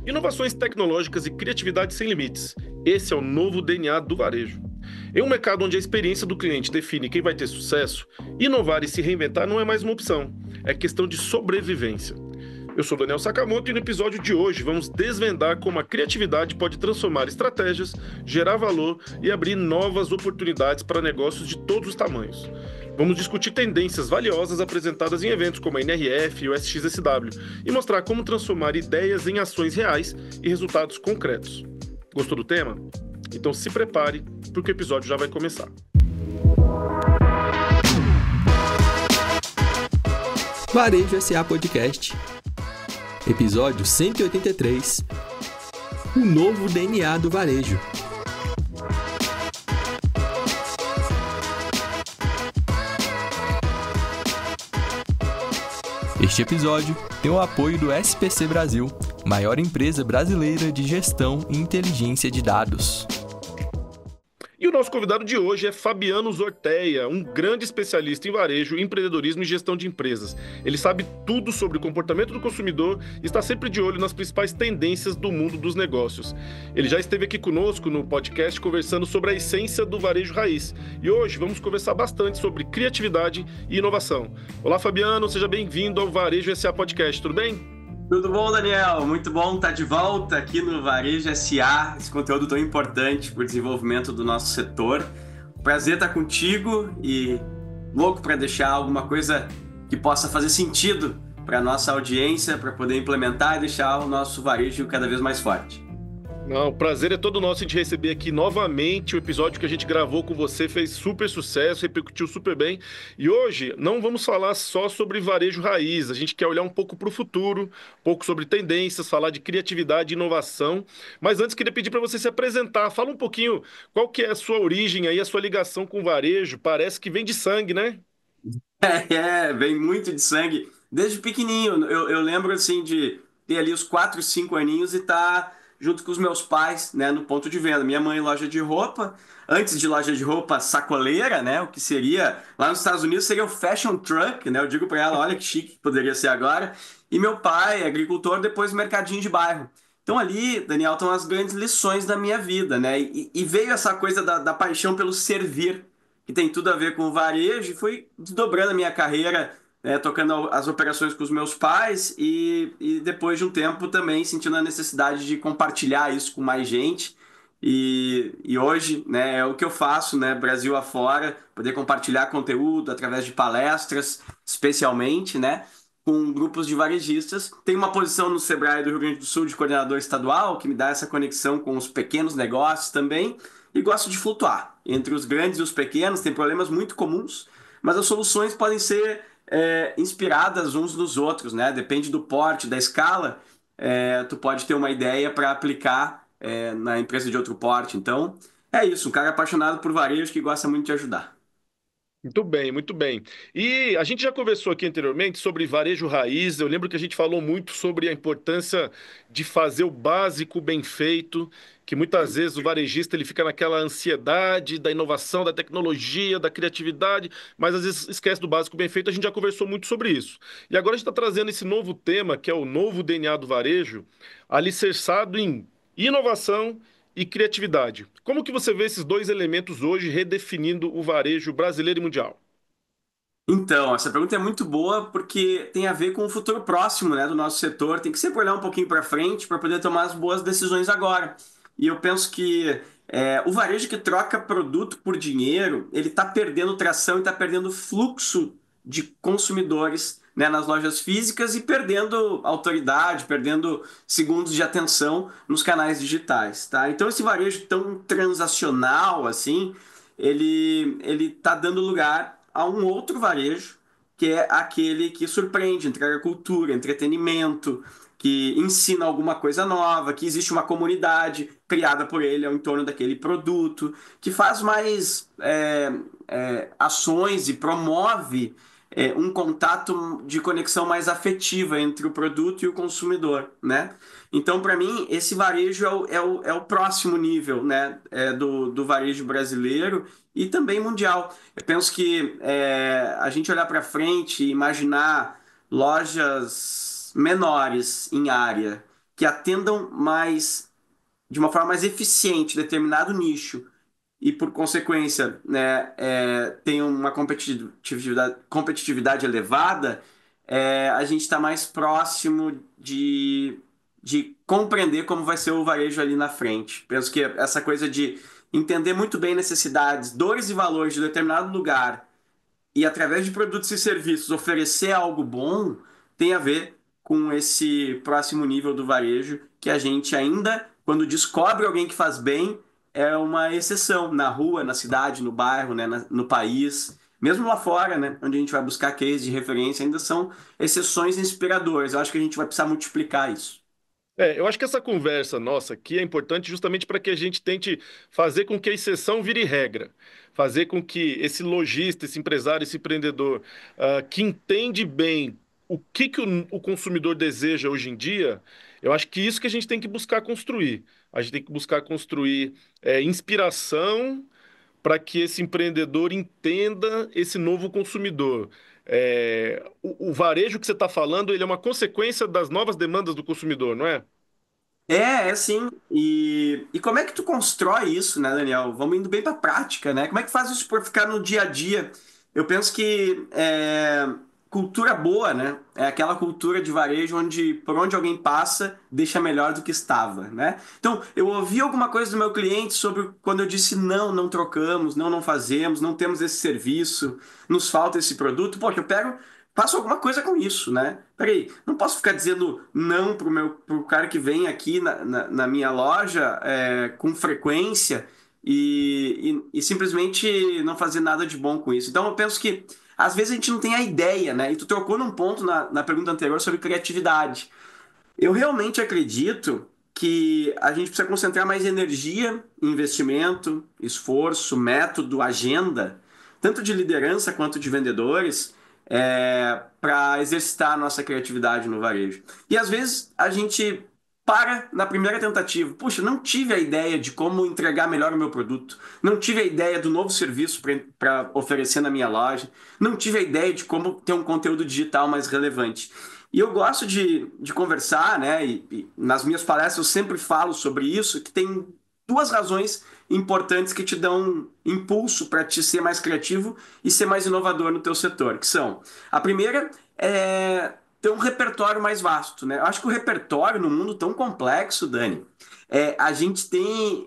Inovações tecnológicas e criatividade sem limites. Esse é o novo DNA do varejo. Em um mercado onde a experiência do cliente define quem vai ter sucesso, inovar e se reinventar não é mais uma opção, é questão de sobrevivência. Eu sou Daniel Sakamoto e no episódio de hoje vamos desvendar como a criatividade pode transformar estratégias, gerar valor e abrir novas oportunidades para negócios de todos os tamanhos. Vamos discutir tendências valiosas apresentadas em eventos como a NRF e o SXSW e mostrar como transformar ideias em ações reais e resultados concretos. Gostou do tema? Então se prepare, porque o episódio já vai começar. Varejo SA Podcast. Episódio 183. O novo DNA do varejo. Este episódio tem o apoio do SPC Brasil, maior empresa brasileira de gestão e inteligência de dados. E o nosso convidado de hoje é Fabiano Zorteia, um grande especialista em varejo, empreendedorismo e gestão de empresas. Ele sabe tudo sobre o comportamento do consumidor e está sempre de olho nas principais tendências do mundo dos negócios. Ele já esteve aqui conosco no podcast conversando sobre a essência do varejo raiz. E hoje vamos conversar bastante sobre criatividade e inovação. Olá, Fabiano, seja bem-vindo ao Varejo SA Podcast, tudo bem? Tudo bom, Daniel? Muito bom estar de volta aqui no Varejo SA, esse conteúdo tão importante para o desenvolvimento do nosso setor. Prazer estar contigo e louco para deixar alguma coisa que possa fazer sentido para a nossa audiência, para poder implementar e deixar o nosso varejo cada vez mais forte. Não, o prazer é todo nosso em te receber aqui novamente. O episódio que a gente gravou com você fez super sucesso, repercutiu super bem. E hoje não vamos falar só sobre varejo raiz. A gente quer olhar um pouco para o futuro, um pouco sobre tendências, falar de criatividade e inovação. Mas antes queria pedir para você se apresentar. Fala um pouquinho qual que é a sua origem aí, a sua ligação com o varejo. Parece que vem de sangue, né? Vem muito de sangue. Desde pequenininho, eu lembro assim de ter ali os 4, 5 aninhos e estar junto com os meus pais, né, no ponto de venda. Minha mãe, loja de roupa, antes de loja de roupa, sacoleira, né, o que seria, lá nos Estados Unidos seria o fashion truck, né, eu digo para ela, olha que chique que poderia ser agora. E meu pai, agricultor, depois mercadinho de bairro. Então ali, Daniel, estão as grandes lições da minha vida, né, e veio essa coisa da paixão pelo servir, que tem tudo a ver com o varejo, e fui desdobrando a minha carreira, né, tocando as operações com os meus pais e depois de um tempo também sentindo a necessidade de compartilhar isso com mais gente. E hoje, né, é o que eu faço, né, Brasil afora, poder compartilhar conteúdo através de palestras, especialmente, né, com grupos de varejistas. Tenho uma posição no Sebrae do Rio Grande do Sul de coordenador estadual, que me dá essa conexão com os pequenos negócios também, e gosto de flutuar entre os grandes e os pequenos. Tem problemas muito comuns, mas as soluções podem ser inspiradas uns nos outros, né? Depende do porte, da escala, tu pode ter uma ideia para aplicar na empresa de outro porte. Então, é isso, um cara apaixonado por varejo que gosta muito de ajudar. Muito bem, muito bem. E a gente já conversou aqui anteriormente sobre varejo raiz. Eu lembro que a gente falou muito sobre a importância de fazer o básico bem feito, que muitas vezes o varejista ele fica naquela ansiedade da inovação, da tecnologia, da criatividade, mas às vezes esquece do básico bem feito. A gente já conversou muito sobre isso. E agora a gente está trazendo esse novo tema, que é o novo DNA do varejo, alicerçado em inovação e criatividade. Como que você vê esses dois elementos hoje redefinindo o varejo brasileiro e mundial? Então, essa pergunta é muito boa porque tem a ver com o futuro próximo, né, do nosso setor. Tem que sempre olhar um pouquinho para frente para poder tomar as boas decisões agora. E eu penso que o varejo que troca produto por dinheiro, ele está perdendo tração e está perdendo fluxo de consumidores, né, nas lojas físicas e perdendo autoridade, perdendo segundos de atenção nos canais digitais, tá? Então, esse varejo tão transacional assim, ele está dando lugar a um outro varejo, que é aquele que surpreende, entrega cultura, entretenimento, que ensina alguma coisa nova, que existe uma comunidade criada por ele ao entorno daquele produto, que faz mais ações e promove um contato de conexão mais afetiva entre o produto e o consumidor, né? Então, para mim, esse varejo é o próximo nível, né, do varejo brasileiro e também mundial. Eu penso que a gente olhar para frente e imaginar lojas menores em área que atendam mais, de uma forma mais eficiente, determinado nicho e, por consequência, né, tem uma competitividade elevada, a gente está mais próximo de compreender como vai ser o varejo ali na frente. Penso que essa coisa de entender muito bem necessidades, dores e valores de determinado lugar e, através de produtos e serviços, oferecer algo bom tem a ver com esse próximo nível do varejo que a gente ainda, quando descobre alguém que faz bem, é uma exceção na rua, na cidade, no bairro, né, no país. Mesmo lá fora, né, onde a gente vai buscar cases de referência, ainda são exceções inspiradoras. Eu acho que a gente vai precisar multiplicar isso. Eu acho que essa conversa nossa aqui é importante justamente para que a gente tente fazer com que a exceção vire regra. Fazer com que esse lojista, esse empresário, esse empreendedor, que entende bem o que o consumidor deseja hoje em dia, eu acho que isso que a gente tem que buscar construir. A gente tem que buscar construir inspiração para que esse empreendedor entenda esse novo consumidor. O varejo que você está falando, ele é uma consequência das novas demandas do consumidor, não é? É sim. E como é que tu constrói isso, né, Daniel? Vamos indo bem para a prática, né? Como é que faz isso para ficar no dia a dia? Eu penso que cultura boa, né? É aquela cultura de varejo onde por onde alguém passa, deixa melhor do que estava, né? Então, eu ouvi alguma coisa do meu cliente sobre quando eu disse não, não trocamos, não, não fazemos, não temos esse serviço, nos falta esse produto. Poxa, eu pego, faço alguma coisa com isso, né? Peraí, não posso ficar dizendo não pro cara que vem aqui na minha loja com frequência e simplesmente não fazer nada de bom com isso. Então eu penso que às vezes a gente não tem a ideia, né? E tu trocou num ponto na pergunta anterior sobre criatividade. Eu realmente acredito que a gente precisa concentrar mais energia, investimento, esforço, método, agenda, tanto de liderança quanto de vendedores, para exercitar a nossa criatividade no varejo. E às vezes a gente para na primeira tentativa. Puxa, não tive a ideia de como entregar melhor o meu produto, não tive a ideia do novo serviço para oferecer na minha loja, não tive a ideia de como ter um conteúdo digital mais relevante. E eu gosto de conversar, né? E nas minhas palestras eu sempre falo sobre isso, que tem duas razões importantes que te dão impulso para te ser mais criativo e ser mais inovador no teu setor, que são: a primeira é ter um repertório mais vasto, né? Eu acho que o repertório no mundo tão complexo, Dani, a gente tem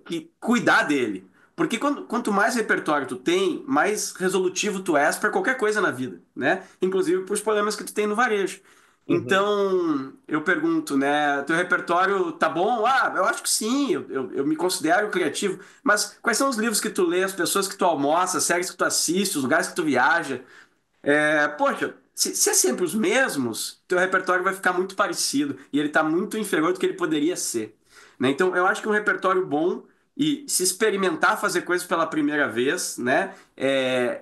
que cuidar dele. Porque quanto mais repertório tu tem, mais resolutivo tu és para qualquer coisa na vida, né? Inclusive para os problemas que tu tem no varejo. Uhum. Então, eu pergunto, né? Teu repertório tá bom? Ah, eu acho que sim, eu me considero criativo. Mas quais são os livros que tu lê, as pessoas que tu almoça, as séries que tu assiste, os lugares que tu viaja? Poxa, se é sempre os mesmos, teu repertório vai ficar muito parecido e ele está muito inferior do que ele poderia ser, né? Então, eu acho que um repertório bom e se experimentar fazer coisas pela primeira vez, né?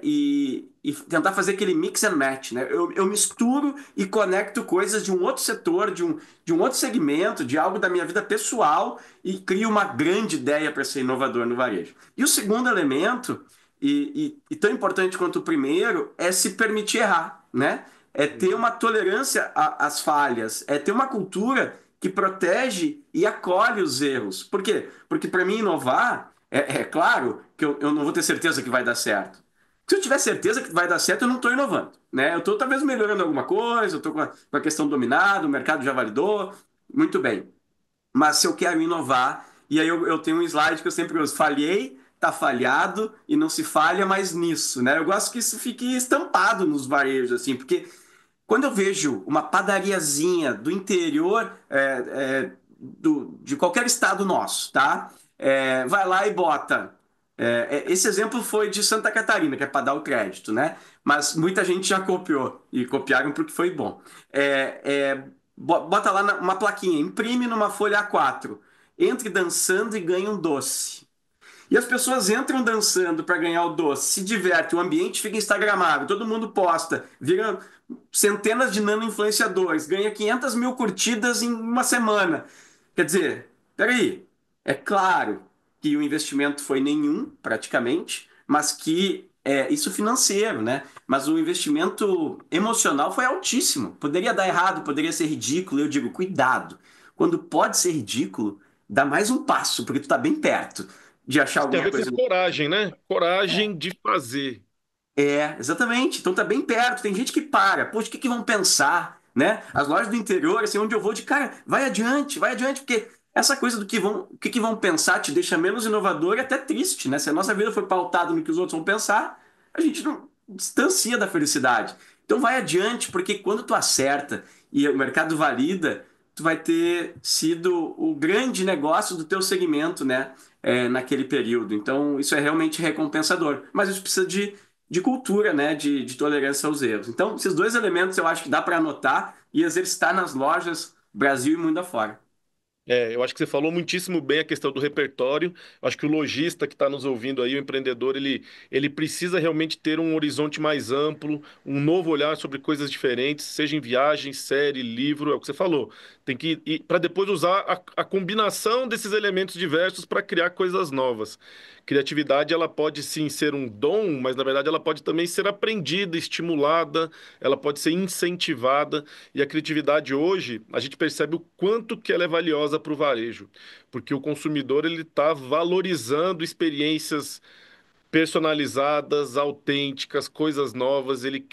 E tentar fazer aquele mix and match, né? Eu misturo e conecto coisas de um outro setor, de um outro segmento, de algo da minha vida pessoal e crio uma grande ideia para ser inovador no varejo. E o segundo elemento e tão importante quanto o primeiro é se permitir errar, né? É ter uma tolerância às falhas, é ter uma cultura que protege e acolhe os erros. Por quê? Porque para mim inovar, é claro que eu não vou ter certeza que vai dar certo. Se eu tiver certeza que vai dar certo, eu não estou inovando, né? Eu estou talvez melhorando alguma coisa, eu estou com a questão dominada, o mercado já validou, muito bem. Mas se eu quero inovar, e aí eu tenho um slide que eu sempre uso: falhei, tá falhado e não se falha mais nisso, né? Eu gosto que isso fique estampado nos varejos, assim, porque quando eu vejo uma padariazinha do interior de qualquer estado nosso, tá? Vai lá e bota. Esse exemplo foi de Santa Catarina, que é para dar o crédito, né? Mas muita gente já copiou, e copiaram porque foi bom. Bota lá uma plaquinha, imprime numa folha A4, entre dançando e ganhe um doce. E as pessoas entram dançando para ganhar o doce, se divertem, o ambiente fica instagramável, todo mundo posta, vira centenas de nano-influenciadores, ganha 500 mil curtidas em uma semana. Quer dizer, peraí, é claro que o investimento foi nenhum, praticamente, mas que isso financeiro, né? Mas o investimento emocional foi altíssimo. Poderia dar errado, poderia ser ridículo. Eu digo, cuidado. Quando pode ser ridículo, dá mais um passo, porque tu tá bem perto de achar Isso tem a alguma ver com coisa. coragem, né? Coragem de fazer. Exatamente. Então tá bem perto. Tem gente que para. Poxa, o que que vão pensar, né? As lojas do interior, assim, onde eu vou de cara, vai adiante, porque essa coisa do que vão, o que que vão pensar te deixa menos inovador e até triste, né? Se a nossa vida for pautada no que os outros vão pensar, a gente não distancia da felicidade. Então vai adiante, porque quando tu acerta e o mercado valida, tu vai ter sido o grande negócio do teu segmento, né? Naquele período. Então isso é realmente recompensador. Mas isso precisa de cultura, né, de tolerância aos erros. Então, esses dois elementos eu acho que dá para anotar e exercitar nas lojas Brasil e mundo afora. Eu acho que você falou muitíssimo bem a questão do repertório. Eu acho que o lojista que está nos ouvindo aí, o empreendedor, ele precisa realmente ter um horizonte mais amplo, um novo olhar sobre coisas diferentes, seja em viagem, série, livro, é o que você falou. Tem que ir para depois usar a combinação desses elementos diversos para criar coisas novas. Criatividade, ela pode sim ser um dom, mas na verdade ela pode também ser aprendida, estimulada, ela pode ser incentivada. E a criatividade hoje, a gente percebe o quanto que ela é valiosa para o varejo, porque o consumidor ele está valorizando experiências personalizadas, autênticas, coisas novas. Ele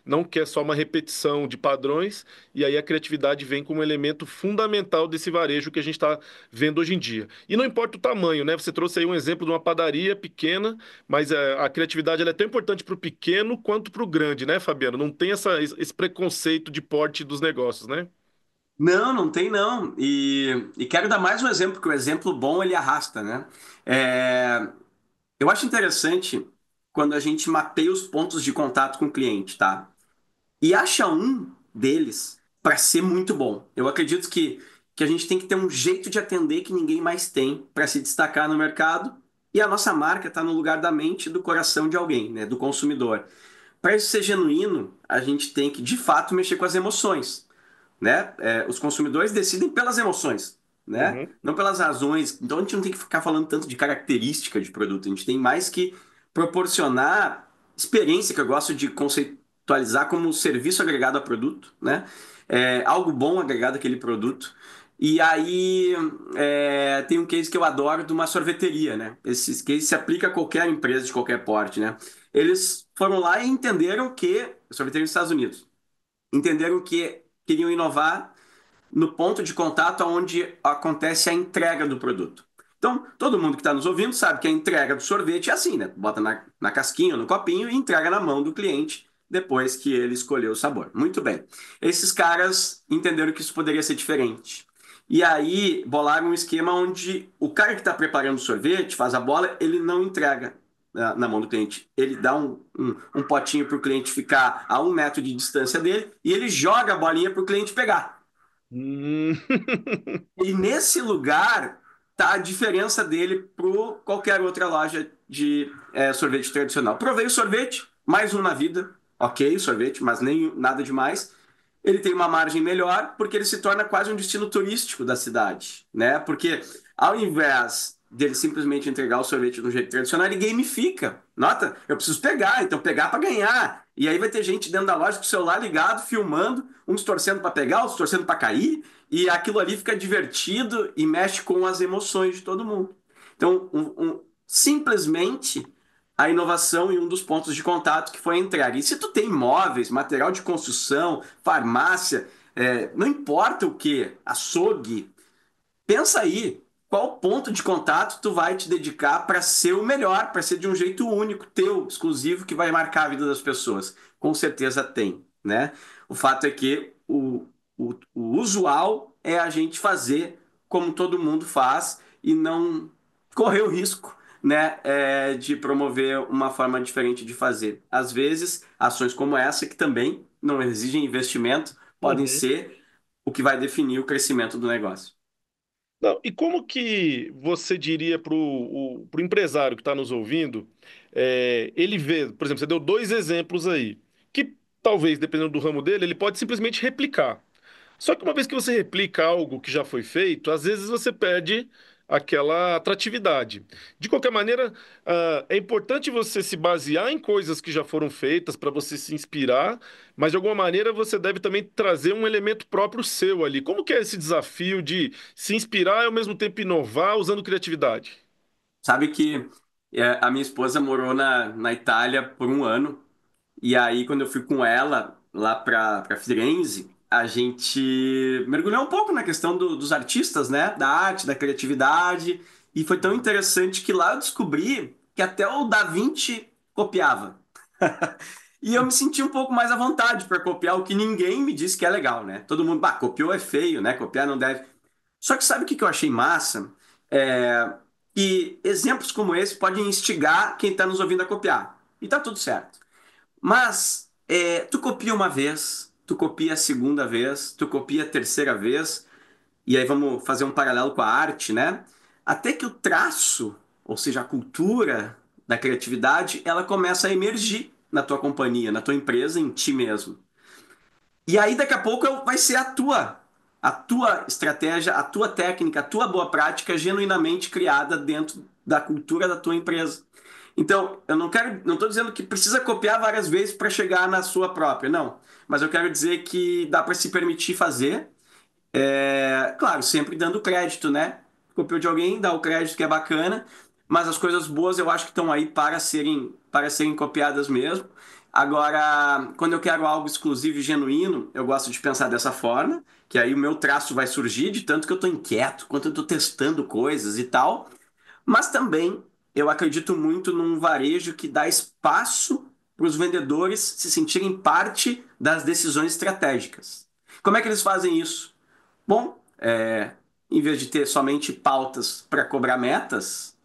não quer só uma repetição de padrões. E aí a criatividade vem como elemento fundamental desse varejo que a gente está vendo hoje em dia. E não importa o tamanho, né? Você trouxe aí um exemplo de uma padaria pequena, mas a criatividade ela é tão importante para o pequeno quanto para o grande, né, Fabiano? Não tem esse preconceito de porte dos negócios, né? Não, não tem não. E quero dar mais um exemplo, que o exemplo bom ele arrasta, né? É, eu acho interessante quando a gente mapeia os pontos de contato com o cliente, tá? E acha um deles para ser muito bom. Eu acredito que a gente tem que ter um jeito de atender que ninguém mais tem para se destacar no mercado. E a nossa marca está no lugar da mente e do coração de alguém, né, do consumidor. Para isso ser genuíno, a gente tem que, de fato, mexer com as emoções, né? Os consumidores decidem pelas emoções, né? Uhum. Não pelas razões. Então a gente não tem que ficar falando tanto de característica de produto. A gente tem mais que proporcionar experiência, que eu gosto de conceitualizar como serviço agregado a produto, né? Algo bom agregado àquele produto. E aí tem um case que eu adoro de uma sorveteria, né? Esse case se aplica a qualquer empresa de qualquer porte, né? Eles foram lá e entenderam que, sorveteria nos Estados Unidos, entenderam que queriam inovar no ponto de contato onde acontece a entrega do produto. Então, todo mundo que está nos ouvindo sabe que a entrega do sorvete é assim, né? Bota na casquinha, no copinho e entrega na mão do cliente depois que ele escolheu o sabor. Muito bem. Esses caras entenderam que isso poderia ser diferente. E aí bolaram um esquema onde o cara que está preparando o sorvete, faz a bola, ele não entrega na mão do cliente. Ele dá um potinho para o cliente ficar a 1 metro de distância dele e ele joga a bolinha para o cliente pegar. Hum. E nesse lugar tá a diferença dele para qualquer outra loja de sorvete tradicional. Provei o sorvete, mais um na vida, ok, sorvete, mas nem nada demais. Ele tem uma margem melhor porque ele se torna quase um destino turístico da cidade, né? Porque ao invés dele simplesmente entregar o sorvete do jeito tradicional, ele gamifica. Nota, eu preciso pegar, então pegar para ganhar. E aí vai ter gente dentro da loja com o celular ligado, filmando, uns torcendo para pegar, outros torcendo para cair, e aquilo ali fica divertido e mexe com as emoções de todo mundo. Então, simplesmente a inovação em um dos pontos de contato que foi a entrega. E se tu tem móveis, material de construção, farmácia, não importa o que, açougue, pensa aí, qual ponto de contato tu vai te dedicar para ser o melhor, para ser de um jeito único, teu, exclusivo, que vai marcar a vida das pessoas. Com certeza tem, né? O fato é que o usual é a gente fazer como todo mundo faz e não correr o risco, né, de promover uma forma diferente de fazer. Às vezes, ações como essa, que também não exigem investimento, podem Uhum. ser o que vai definir o crescimento do negócio. Não, e como que você diria para o empresário que está nos ouvindo, ele vê, por exemplo, você deu dois exemplos aí, que talvez, dependendo do ramo dele, ele pode simplesmente replicar. Só que uma vez que você replica algo que já foi feito, às vezes você perde aquela atratividade. De qualquer maneira, é importante você se basear em coisas que já foram feitas para você se inspirar, mas de alguma maneira você deve também trazer um elemento próprio seu ali. Como que é esse desafio de se inspirar e ao mesmo tempo inovar usando criatividade? Sabe que a minha esposa morou na Itália por um ano, e aí quando eu fui com ela lá para Firenze, a gente mergulhou um pouco na questão dos artistas, né? Da arte, da criatividade, e foi tão interessante que lá eu descobri que até o Da Vinci copiava. E eu me senti um pouco mais à vontade para copiar o que ninguém me disse que é legal, né? Todo mundo, bah, copiou é feio, né? Copiar não deve. Só que sabe o que eu achei massa? É, que exemplos como esse podem instigar quem está nos ouvindo a copiar. E tá tudo certo. Mas tu copia uma vez, tu copia a segunda vez, tu copia a terceira vez, e aí vamos fazer um paralelo com a arte, né? Até que o traço, ou seja, a cultura da criatividade, ela começa a emergir na tua companhia, na tua empresa, em ti mesmo. E aí daqui a pouco vai ser a tua estratégia, a tua técnica, a tua boa prática genuinamente criada dentro da cultura da tua empresa. Então, eu não estou dizendo que precisa copiar várias vezes para chegar na sua própria, não. Mas eu quero dizer que dá para se permitir fazer, claro, sempre dando crédito, né? Copiou de alguém, dá o crédito que é bacana, mas as coisas boas eu acho que estão aí para serem copiadas mesmo. Agora, quando eu quero algo exclusivo e genuíno, eu gosto de pensar dessa forma, que aí o meu traço vai surgir de tanto que eu estou inquieto, quanto eu estou testando coisas e tal. Mas também eu acredito muito num varejo que dá espaço para os vendedores se sentirem parte das decisões estratégicas. Como é que eles fazem isso? Bom, em vez de ter somente pautas para cobrar metas,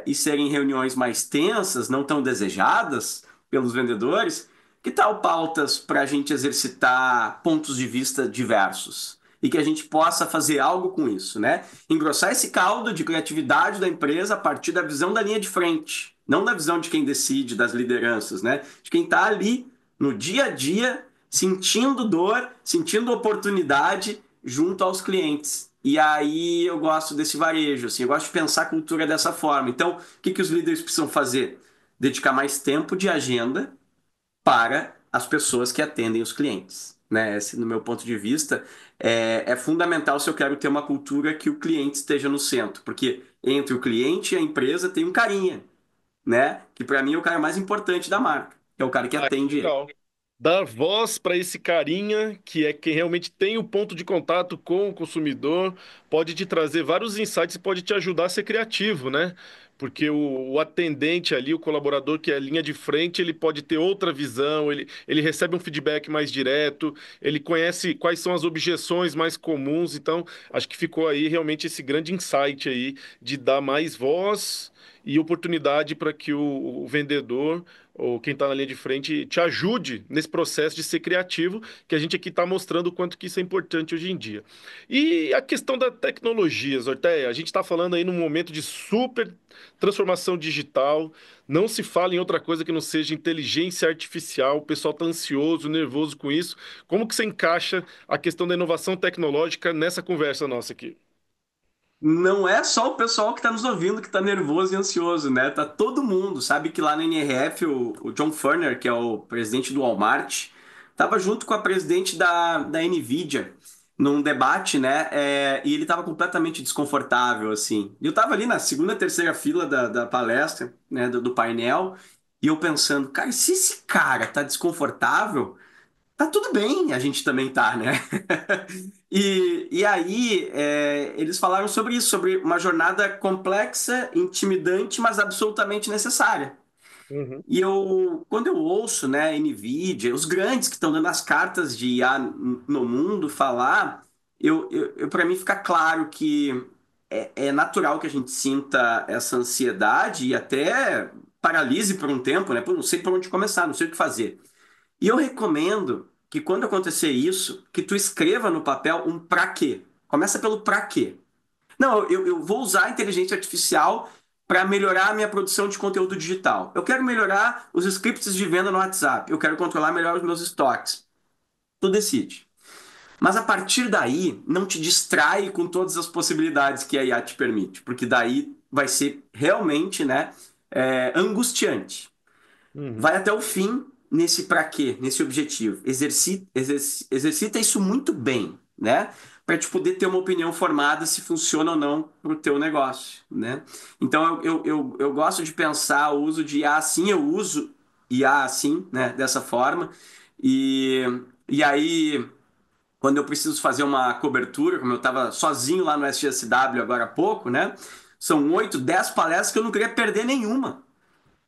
e serem reuniões mais tensas, não tão desejadas pelos vendedores, que tal pautas para a gente exercitar pontos de vista diversos? E que a gente possa fazer algo com isso, né? Engrossar esse caldo de criatividade da empresa a partir da visão da linha de frente, não da visão de quem decide, das lideranças, né? De quem está ali no dia a dia, sentindo dor, sentindo oportunidade junto aos clientes. E aí eu gosto desse varejo, assim, eu gosto de pensar a cultura dessa forma. Então, o que os líderes precisam fazer? Dedicar mais tempo de agenda para as pessoas que atendem os clientes. Né? Esse, no meu ponto de vista, é fundamental se eu quero ter uma cultura que o cliente esteja no centro, porque entre o cliente e a empresa tem um carinha, né? Que para mim é o cara mais importante da marca, que é o cara que Ah, que atende ele. legal. Dar voz para esse carinha, que é quem realmente tem o ponto de contato com o consumidor, pode te trazer vários insights e pode te ajudar a ser criativo, né? Porque o atendente ali, o colaborador que é a linha de frente, ele pode ter outra visão, ele recebe um feedback mais direto, ele conhece quais são as objeções mais comuns, então acho que ficou aí realmente esse grande insight aí de dar mais voz e oportunidade para que o vendedor ou quem está na linha de frente te ajude nesse processo de ser criativo, que a gente aqui está mostrando o quanto que isso é importante hoje em dia. E a questão da tecnologia, Zorteia, a gente está falando aí num momento de super transformação digital, não se fala em outra coisa que não seja inteligência artificial, o pessoal está ansioso, nervoso com isso. Como que você encaixa a questão da inovação tecnológica nessa conversa nossa aqui? Não é só o pessoal que está nos ouvindo que está nervoso e ansioso, né? Tá todo mundo. Sabe que lá na NRF, o John Furner, que é o presidente do Walmart, estava junto com a presidente da Nvidia num debate, né? E ele estava completamente desconfortável, assim. E eu estava ali na segunda, terceira fila da palestra, né? Do painel, e eu pensando, cara, se esse cara tá desconfortável, tá tudo bem, a gente também tá, né? E aí, eles falaram sobre isso, sobre uma jornada complexa, intimidante, mas absolutamente necessária. Uhum. E quando eu ouço, né, NVIDIA, os grandes que estão dando as cartas de IA no mundo falar, para mim fica claro que é natural que a gente sinta essa ansiedade e até paralise por um tempo, né? Pô, não sei por onde começar, não sei o que fazer. E eu recomendo que quando acontecer isso, que tu escreva no papel um pra quê. Começa pelo pra quê. Não, eu vou usar a inteligência artificial para melhorar a minha produção de conteúdo digital. Eu quero melhorar os scripts de venda no WhatsApp. Eu quero controlar melhor os meus estoques. Tu decide. Mas a partir daí, não te distrai com todas as possibilidades que a IA te permite, porque daí vai ser realmente, né, angustiante. Uhum. Vai até o fim nesse para quê, nesse objetivo. Exercita isso muito bem, né? Para te poder ter uma opinião formada se funciona ou não para o teu negócio, né? Então eu gosto de pensar o uso de IA assim, eu uso IA assim, né? Dessa forma. E, e aí, quando eu preciso fazer uma cobertura, como eu estava sozinho lá no SGSW agora há pouco, né? São 8, 10 palestras que eu não queria perder nenhuma.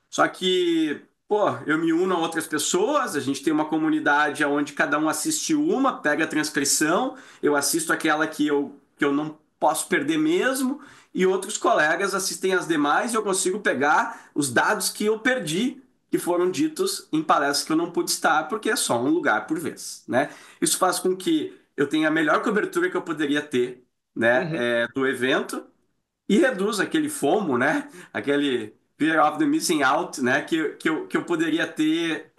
Só que, pô, eu me uno a outras pessoas, a gente tem uma comunidade onde cada um assiste uma, pega a transcrição, eu assisto aquela que eu não posso perder mesmo, e outros colegas assistem as demais e eu consigo pegar os dados que eu perdi, que foram ditos em palestras que eu não pude estar, porque é só um lugar por vez, né? Isso faz com que eu tenha a melhor cobertura que eu poderia ter, né, Uhum. do evento, e reduz aquele FOMO, né? Aquele fear of the missing out, né? Que eu poderia ter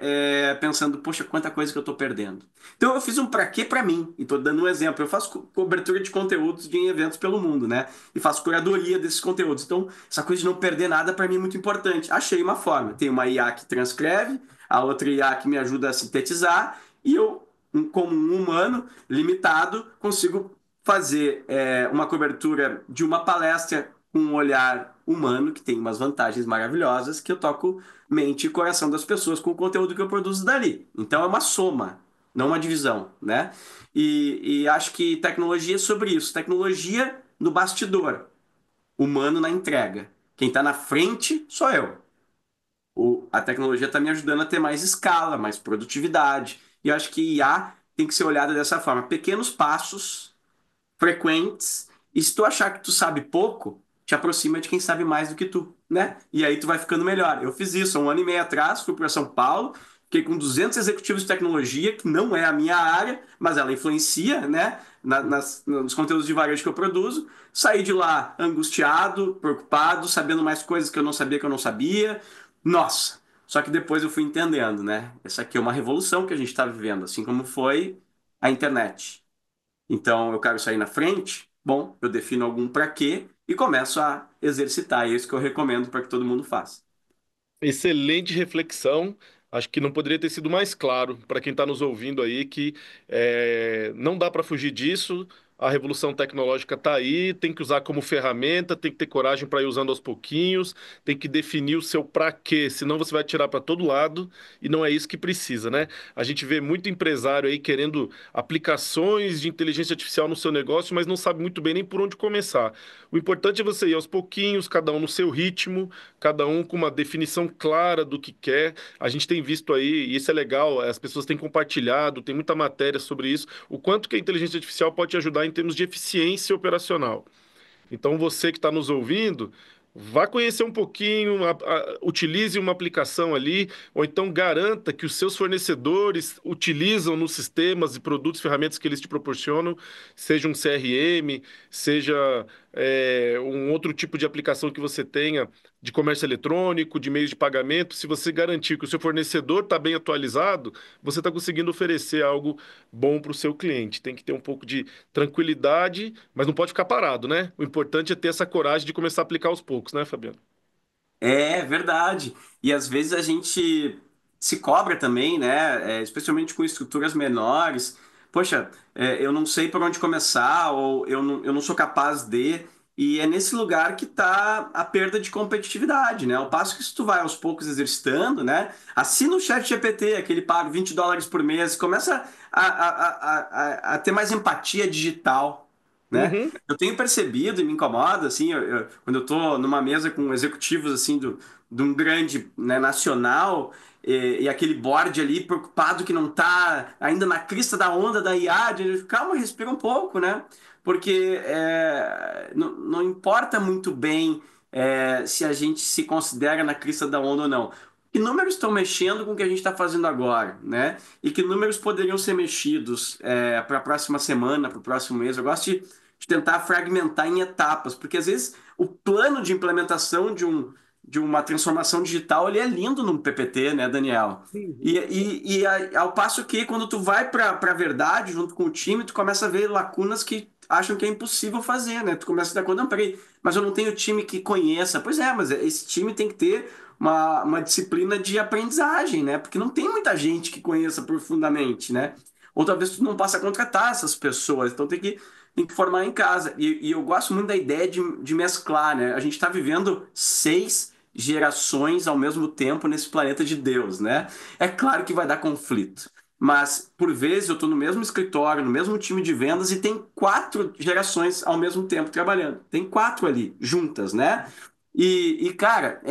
pensando, poxa, quanta coisa que eu estou perdendo. Então eu fiz um para quê para mim, e estou dando um exemplo. Eu faço cobertura de conteúdos de eventos pelo mundo, né? E faço curadoria desses conteúdos. Então, essa coisa de não perder nada para mim é muito importante. Achei uma forma. Tem uma IA que transcreve, a outra IA que me ajuda a sintetizar, e eu, como um humano limitado, consigo fazer uma cobertura de uma palestra com um olhar humano, que tem umas vantagens maravilhosas, que eu toco mente e coração das pessoas com o conteúdo que eu produzo dali. Então é uma soma, não uma divisão, né? E acho que tecnologia é sobre isso. Tecnologia no bastidor, humano na entrega. Quem está na frente sou eu. A tecnologia está me ajudando a ter mais escala, mais produtividade. E eu acho que IA tem que ser olhada dessa forma. Pequenos passos frequentes. E se tu achar que tu sabe pouco, te aproxima de quem sabe mais do que tu, né? E aí tu vai ficando melhor. Eu fiz isso há um ano e meio atrás, fui para São Paulo, fiquei com 200 executivos de tecnologia, que não é a minha área, mas ela influencia, né? Nos conteúdos de varejo que eu produzo. Saí de lá angustiado, preocupado, sabendo mais coisas que eu não sabia que eu não sabia. Nossa! Só que depois eu fui entendendo, né? Essa aqui é uma revolução que a gente está vivendo, assim como foi a internet. Então, eu quero sair na frente. Bom, eu defino algum para quê e começo a exercitar. É isso que eu recomendo para que todo mundo faça. Excelente reflexão. Acho que não poderia ter sido mais claro para quem está nos ouvindo aí que não dá para fugir disso. A revolução tecnológica está aí, tem que usar como ferramenta, tem que ter coragem para ir usando aos pouquinhos, tem que definir o seu para quê, senão você vai tirar para todo lado e não é isso que precisa, né? A gente vê muito empresário aí querendo aplicações de inteligência artificial no seu negócio, mas não sabe muito bem nem por onde começar. O importante é você ir aos pouquinhos, cada um no seu ritmo, cada um com uma definição clara do que quer. A gente tem visto aí, e isso é legal, as pessoas têm compartilhado, tem muita matéria sobre isso, o quanto que a inteligência artificial pode te ajudar em termos de eficiência operacional. Então, você que está nos ouvindo, vá conhecer um pouquinho, utilize uma aplicação ali, ou então garanta que os seus fornecedores utilizam nos sistemas e produtos, ferramentas que eles te proporcionam, seja um CRM, seja um outro tipo de aplicação que você tenha de comércio eletrônico, de meios de pagamento. Se você garantir que o seu fornecedor está bem atualizado, você está conseguindo oferecer algo bom para o seu cliente. Tem que ter um pouco de tranquilidade, mas não pode ficar parado, né? O importante é ter essa coragem de começar a aplicar aos poucos, né, Fabiano? É verdade. E às vezes a gente se cobra também, né? Especialmente com estruturas menores. Poxa, eu não sei por onde começar, ou eu não sou capaz de. E é nesse lugar que está a perda de competitividade, né? Ao passo que se tu vai aos poucos exercitando, né? Assina o chat GPT, aquele pago US$ 20 por mês, começa a ter mais empatia digital, né? Uhum. Eu tenho percebido e me incomoda, assim, quando eu estou numa mesa com executivos, assim, de um grande, né, nacional, e aquele board ali preocupado que não está ainda na crista da onda da IA, calma, respira um pouco, né? Porque não importa muito bem se a gente se considera na crista da onda ou não. Que números estão mexendo com o que a gente está fazendo agora, né? E que números poderiam ser mexidos para a próxima semana, para o próximo mês. Eu gosto de tentar fragmentar em etapas, porque às vezes o plano de implementação de uma transformação digital, ele é lindo num PPT, né, Daniel? Uhum. Ao passo que quando tu vai para a verdade, junto com o time, tu começa a ver lacunas que acham que é impossível fazer, né? Tu começa a dar conta, não, peraí, mas eu não tenho time que conheça. Pois é, mas esse time tem que ter uma disciplina de aprendizagem, né? Porque não tem muita gente que conheça profundamente, né? Ou talvez tu não possa contratar essas pessoas, então tem que formar em casa. E eu gosto muito da ideia de mesclar, né? A gente está vivendo 6 gerações ao mesmo tempo nesse planeta de Deus, né? É claro que vai dar conflito. Mas, por vezes, eu estou no mesmo escritório, no mesmo time de vendas e tem 4 gerações ao mesmo tempo trabalhando. Tem 4 ali, juntas, né? Cara,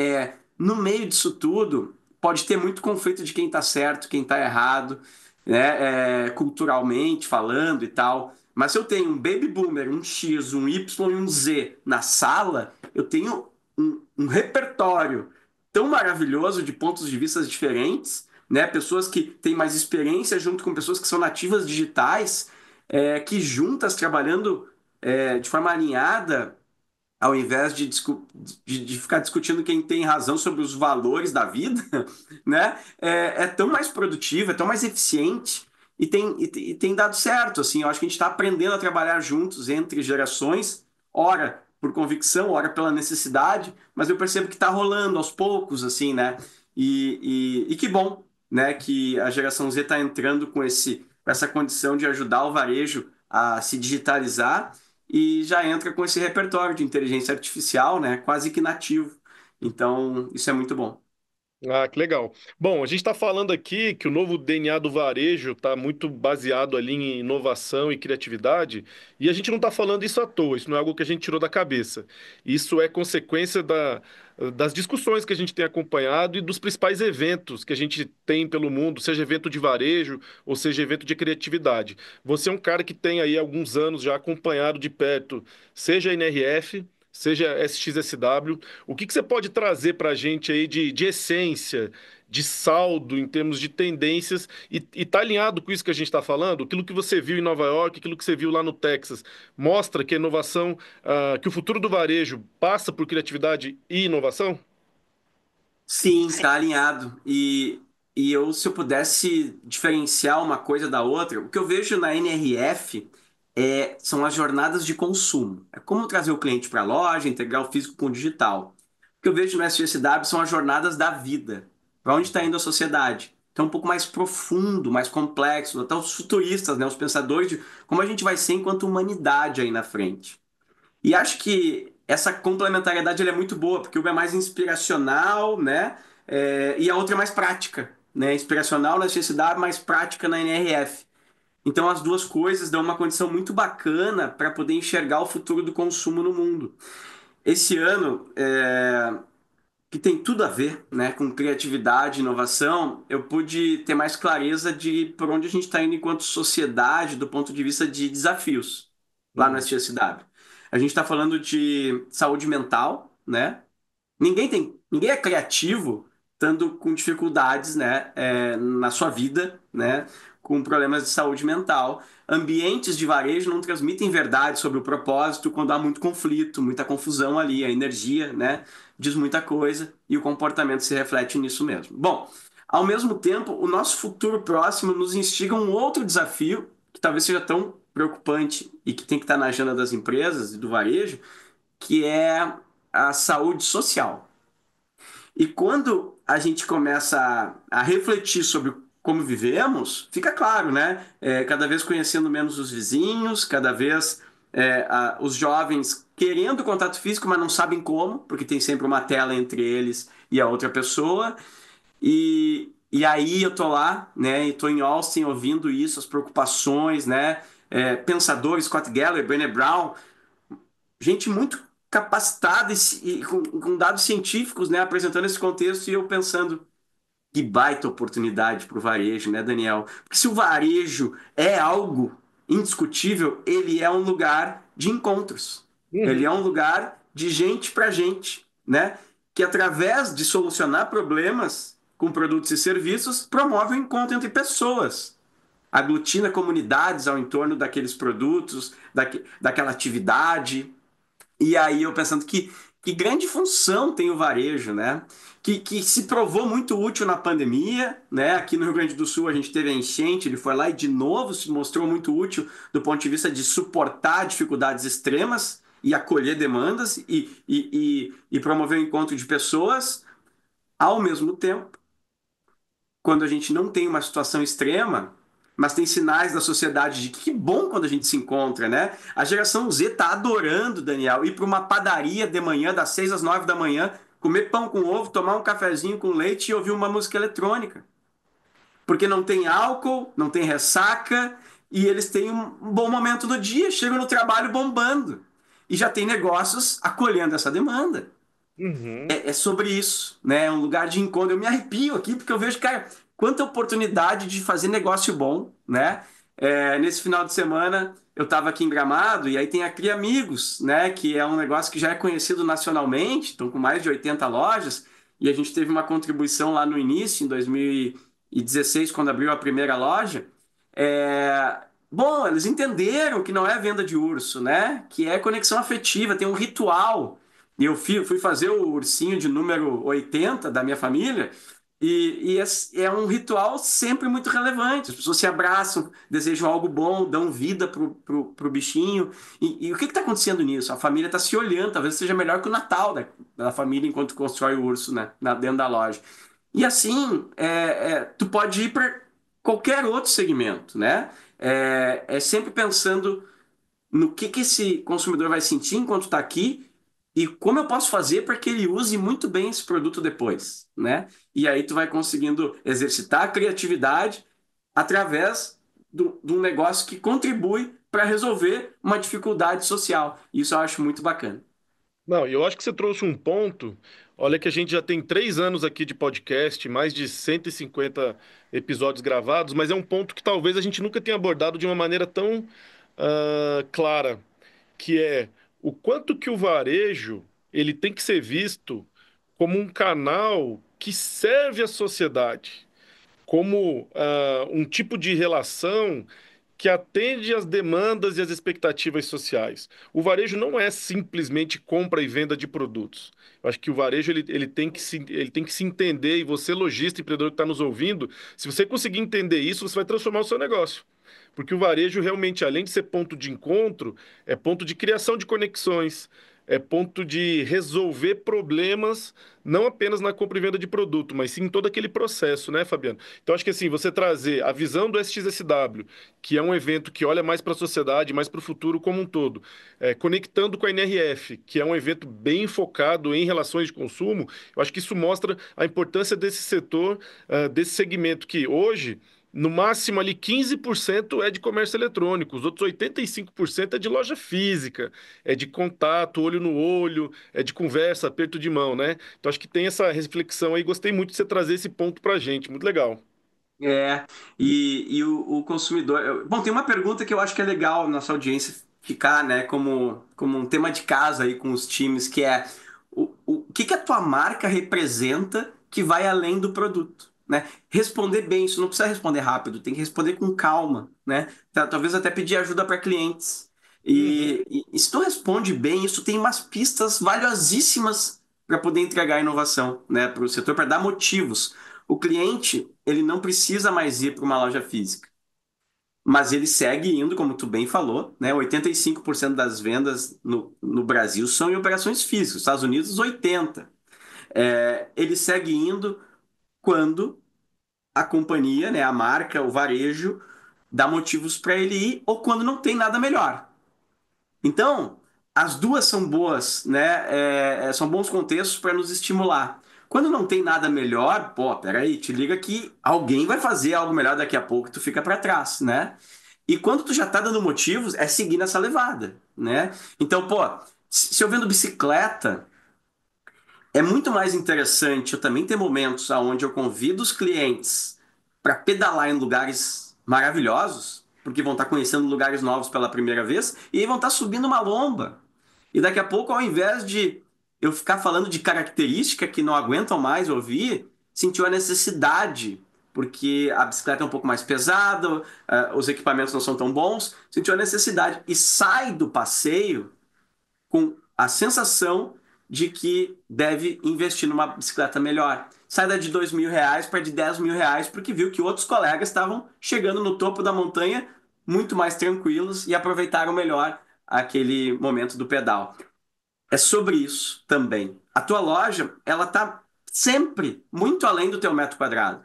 no meio disso tudo, pode ter muito conflito de quem está certo, quem está errado, né? Culturalmente falando e tal. Mas se eu tenho um baby boomer, um X, um Y e um Z na sala, eu tenho um repertório tão maravilhoso de pontos de vista diferentes, né? Pessoas que têm mais experiência junto com pessoas que são nativas digitais, que juntas, trabalhando de forma alinhada, ao invés de ficar discutindo quem tem razão sobre os valores da vida, né? É tão mais produtivo, é tão mais eficiente e tem dado certo. Assim, eu acho que a gente está aprendendo a trabalhar juntos entre gerações, ora por convicção, ora pela necessidade, mas eu percebo que está rolando aos poucos, assim, né? E que bom, né? Que a geração Z está entrando com essa condição de ajudar o varejo a se digitalizar e já entra com esse repertório de inteligência artificial, né, quase que nativo. Então, isso é muito bom. Ah, que legal. Bom, a gente está falando aqui que o novo DNA do varejo está muito baseado ali em inovação e criatividade, e a gente não está falando isso à toa, isso não é algo que a gente tirou da cabeça. Isso é consequência das discussões que a gente tem acompanhado e dos principais eventos que a gente tem pelo mundo, seja evento de varejo ou seja evento de criatividade. Você é um cara que tem aí alguns anos já acompanhado de perto, seja a NRF, seja SXSW. O que você pode trazer para a gente aí de essência, de saldo em termos de tendências e tá alinhado com isso que a gente está falando? Aquilo que você viu em Nova York, aquilo que você viu lá no Texas, mostra que a inovação, que o futuro do varejo passa por criatividade e inovação? Sim, está alinhado. Se eu pudesse diferenciar uma coisa da outra, o que eu vejo na NRF são as jornadas de consumo. É como trazer o cliente para a loja, integrar o físico com o digital. O que eu vejo no SGSW são as jornadas da vida. Para onde está indo a sociedade? Então, é um pouco mais profundo, mais complexo, até os futuristas, né, os pensadores de como a gente vai ser enquanto humanidade aí na frente. E acho que essa complementariedade ela é muito boa, porque uma é mais inspiracional, né? E a outra é mais prática, né? Inspiracional na SGSW, mais prática na NRF. Então as duas coisas dão uma condição muito bacana para poder enxergar o futuro do consumo no mundo. Esse ano, que tem tudo a ver, né, com criatividade e inovação, eu pude ter mais clareza de por onde a gente está indo enquanto sociedade do ponto de vista de desafios lá no Uhum. SGSW. A gente está falando de saúde mental, né? Ninguém é criativo estando com dificuldades, né, na sua vida, né, com problemas de saúde mental. Ambientes de varejo não transmitem verdade sobre o propósito quando há muito conflito, muita confusão ali, a energia, né, diz muita coisa e o comportamento se reflete nisso mesmo. Bom, ao mesmo tempo, o nosso futuro próximo nos instiga um outro desafio que talvez seja tão preocupante e que tem que estar na agenda das empresas e do varejo, que é a saúde social. E quando a gente começa a refletir sobre como vivemos, fica claro, né? Cada vez conhecendo menos os vizinhos, cada vez os jovens querendo contato físico, mas não sabem como, porque tem sempre uma tela entre eles e a outra pessoa. E aí eu tô lá, né? E tô em Austin ouvindo isso, as preocupações, né? Pensadores, Scott Geller, Brené Brown, gente muito capacitada e com dados científicos, né, apresentando esse contexto e eu pensando que baita oportunidade para o varejo, né, Daniel? Porque se o varejo é algo indiscutível, ele é um lugar de encontros. Ele Uhum. é um lugar de gente para gente, né? Que através de solucionar problemas com produtos e serviços, promove o encontro entre pessoas, aglutina comunidades ao entorno daqueles produtos, daquela atividade, e aí eu pensando que grande função tem o varejo, né? Que se provou muito útil na pandemia, né? Aqui no Rio Grande do Sul a gente teve a enchente, ele foi lá e de novo se mostrou muito útil do ponto de vista de suportar dificuldades extremas e acolher demandas e promover o encontro de pessoas, ao mesmo tempo quando a gente não tem uma situação extrema, mas tem sinais da sociedade de que bom quando a gente se encontra, né? A geração Z tá adorando, Daniel, ir para uma padaria de manhã, das 6 às 9 da manhã, comer pão com ovo, tomar um cafezinho com leite e ouvir uma música eletrônica. Porque não tem álcool, não tem ressaca e eles têm um bom momento do dia, chegam no trabalho bombando. E já tem negócios acolhendo essa demanda. Uhum. É sobre isso, né? É um lugar de encontro. Eu me arrepio aqui porque eu vejo, cara, quanta oportunidade de fazer negócio bom, né? Nesse final de semana eu estava aqui em Gramado e aí tem a Cria Amigos, né? Que é um negócio que já é conhecido nacionalmente, estão com mais de 80 lojas e a gente teve uma contribuição lá no início, em 2016, quando abriu a primeira loja. Bom, eles entenderam que não é venda de urso, né? Que é conexão afetiva, tem um ritual. E eu fui fazer o ursinho de número 80 da minha família, é um ritual sempre muito relevante. As pessoas se abraçam, desejam algo bom, dão vida pro bichinho. E o que está acontecendo nisso? A família está se olhando, talvez seja melhor que o Natal da família enquanto constrói o urso, né, dentro da loja. E assim, tu pode ir para qualquer outro segmento, né? É sempre pensando no que esse consumidor vai sentir enquanto está aqui e como eu posso fazer para que ele use muito bem esse produto depois, né? E aí tu vai conseguindo exercitar a criatividade através de um negócio que contribui para resolver uma dificuldade social. Isso eu acho muito bacana. Não, e eu acho que você trouxe um ponto. Olha que a gente já tem 3 anos aqui de podcast, mais de 150 episódios gravados, mas é um ponto que talvez a gente nunca tenha abordado de uma maneira tão clara, que é o quanto que o varejo ele tem que ser visto como um canal que serve à sociedade, como um tipo de relação que atende às demandas e às expectativas sociais. O varejo não é simplesmente compra e venda de produtos. Eu acho que o varejo ele tem que se entender, e você, lojista, empreendedor que está nos ouvindo, se você conseguir entender isso, você vai transformar o seu negócio. Porque o varejo realmente, além de ser ponto de encontro, é ponto de criação de conexões, é ponto de resolver problemas, não apenas na compra e venda de produto, mas sim em todo aquele processo, né, Fabiano? Então, acho que assim, você trazer a visão do SXSW, que é um evento que olha mais para a sociedade, mais para o futuro como um todo, conectando com a NRF, que é um evento bem focado em relações de consumo, eu acho que isso mostra a importância desse setor, desse segmento que hoje no máximo ali 15% é de comércio eletrônico, os outros 85% é de loja física, é de contato, olho no olho, é de conversa, aperto de mão, né? Então acho que tem essa reflexão aí, gostei muito de você trazer esse ponto pra gente, muito legal. É, e o consumidor. Bom, tem uma pergunta que eu acho que é legal nossa audiência ficar, né, como um tema de casa aí com os times, que é o que a tua marca representa que vai além do produto, né? Responder bem, isso não precisa responder rápido, tem que responder com calma, né? Talvez até pedir ajuda para clientes. Uhum. E se tu responde bem, isso tem umas pistas valiosíssimas para poder entregar inovação, né, para o setor, para dar motivos. O cliente, ele não precisa mais ir para uma loja física, mas ele segue indo, como tu bem falou, né? 85% das vendas no Brasil são em operações físicas, nos Estados Unidos 80%. Ele segue indo quando a companhia, né, a marca, o varejo, dá motivos para ele ir ou quando não tem nada melhor. Então, as duas são boas, né? São bons contextos para nos estimular. Quando não tem nada melhor, pô, peraí, te liga que alguém vai fazer algo melhor daqui a pouco e tu fica para trás, né? E quando tu já tá dando motivos, é seguir nessa levada, né? Então, pô, se eu vendo bicicleta, é muito mais interessante eu também ter momentos onde eu convido os clientes para pedalar em lugares maravilhosos, porque vão estar conhecendo lugares novos pela primeira vez, e aí vão estar subindo uma lomba. E daqui a pouco, ao invés de eu ficar falando de característica que não aguentam mais ouvir, sentiu a necessidade, porque a bicicleta é um pouco mais pesada, os equipamentos não são tão bons, sentiu a necessidade e sai do passeio com a sensação de que deve investir numa bicicleta melhor. Sai da de R$ 2.000 para de R$ 10.000, porque viu que outros colegas estavam chegando no topo da montanha muito mais tranquilos e aproveitaram melhor aquele momento do pedal. É sobre isso também. A tua loja, ela tá sempre muito além do teu metro quadrado.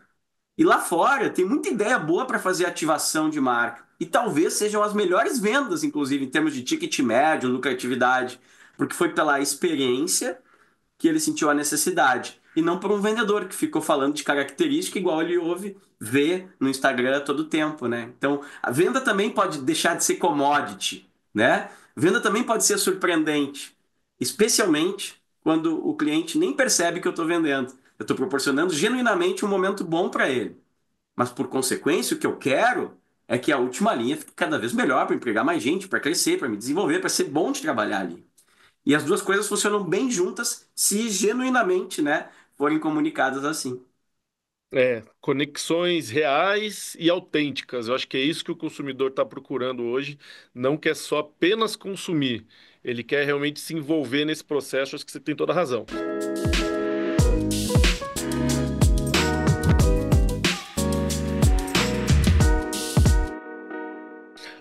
E lá fora tem muita ideia boa para fazer ativação de marca. E talvez sejam as melhores vendas, inclusive, em termos de ticket médio, lucratividade, porque foi pela experiência que ele sentiu a necessidade. E não por um vendedor que ficou falando de característica igual ele ouve, vê no Instagram todo o tempo, né? Então, a venda também pode deixar de ser commodity, né? Venda também pode ser surpreendente, especialmente quando o cliente nem percebe que eu estou vendendo. Eu estou proporcionando genuinamente um momento bom para ele. Mas, por consequência, o que eu quero é que a última linha fique cada vez melhor para empregar mais gente, para crescer, para me desenvolver, para ser bom de trabalhar ali. E as duas coisas funcionam bem juntas se genuinamente, né, forem comunicadas assim. Conexões reais e autênticas. Eu acho que é isso que o consumidor está procurando hoje. Não quer só apenas consumir, ele quer realmente se envolver nesse processo. Acho que você tem toda a razão.